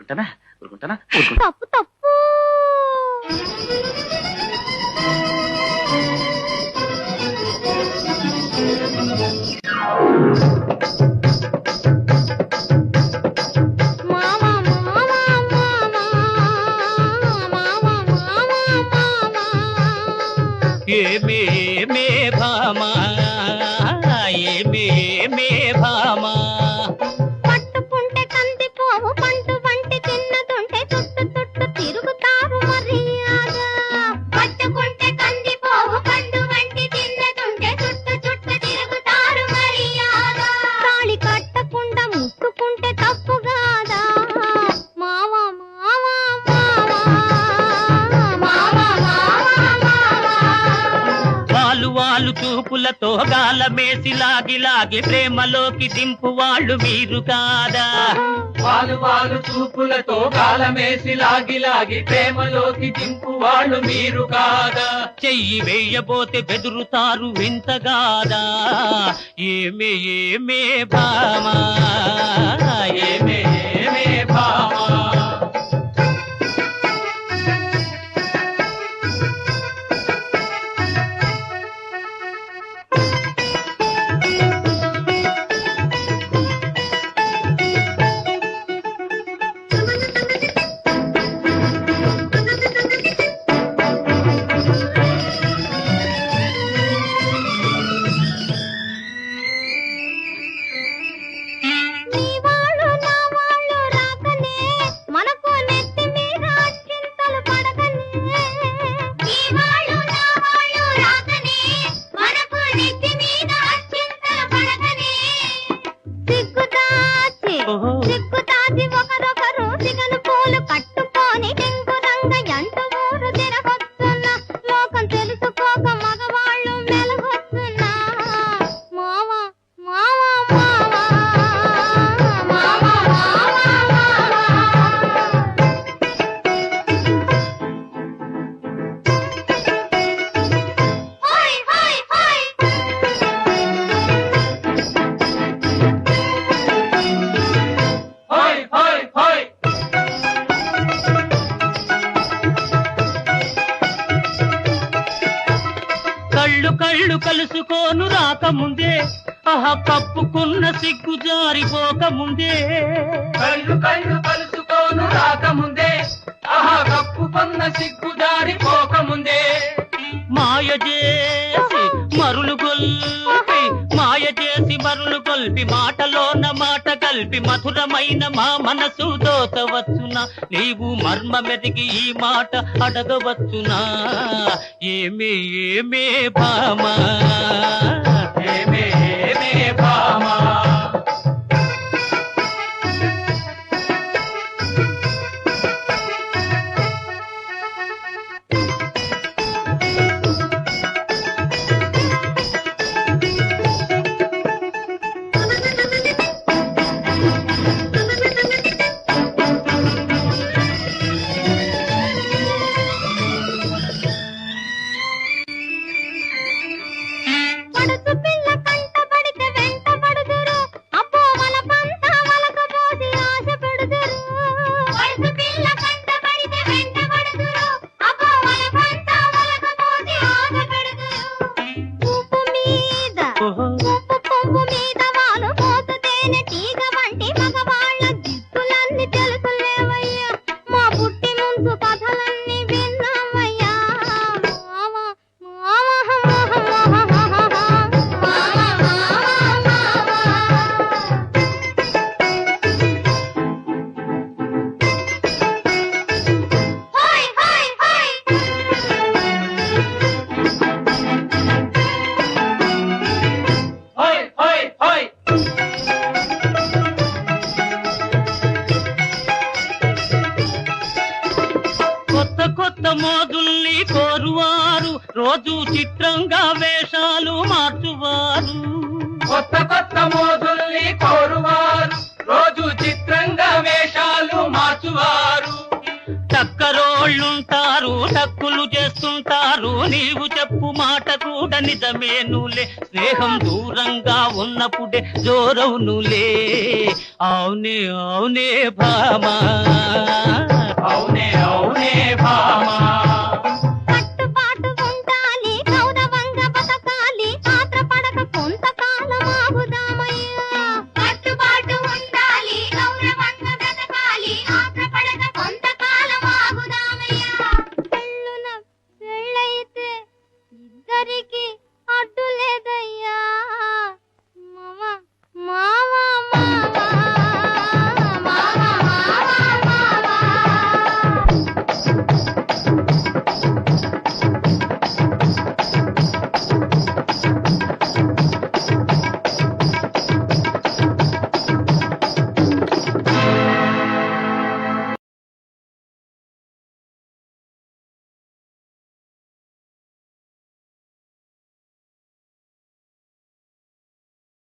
ఊరుకుంటానా ఊరుకుంటానా తప్పు తప్పు. ఏమే భామా ఏమే భామా పట్టుకుంటే కంది పోవు పంటు వంటి చిన్నదుంటే చుట్టు చుట్టు తిరుగుతారు మర్యాద. పట్టుకుంటే కంది పోవు పండు వంటి చిన్నదుంటే చుట్టు చుట్టు తిరుగుతారు మర్యాద. తాళి కట్టకుండా ముట్టుకుంటే తప్పు కాదా మావా మావా మావా వాళ్ళు చూపులతో గాలమేసి లాగి ప్రేమలోకి దింపు వాళ్ళు మీరు కాదా. వాళ్ళు చూపులతో గాలమేసి లాగి ప్రేమలోకి దింపు వాళ్ళు మీరు కాదా. చెయ్యి వేయబోతే బెదురుతారు వింతగాదా. ఏమే భామా ఏమే భామా ఒకరొకరు సిగను పూలు కట్టుకొని టింగురంగ ఎంట ఊరు తిరగొస్తున్న లోకం తెలుసుకోక మగవాళ్ళు మెలగొస్తున్నా మావా మావా మావా కళ్ళు కలుసుకోను రాకముందే కప్పుకున్న సిగ్గు జారిపోకముందే. కళ్ళు కలుసుకోను రాకముందే కప్పుకున్న సిగ్గు జారిపోకముందే. మాయ చేసి మరులు గొల్పి మాటలోన మాట కలిపి మధురమైన మా మనసు దోచవచ్చునా. నీవు మర్మమెదిగి ఈ మాట అడగవచ్చునా. ఏమే భామా ఏమే భామా మోదుల్ని కోరువారు రోజు చిత్రంగా వేషాలు మార్చువారు. కొత్త మోదుల్ని కోరువారు రోజు చిత్రంగా వేషాలు మార్చువారు. టక్కరోళ్ళుంటారు టక్కులు చేస్తుంటారు. నీవు చెప్పు మాట కూడా నిజమేనులే. స్నేహం దూరంగా ఉన్నప్పుడే జోరవునులే. అవునే భామా.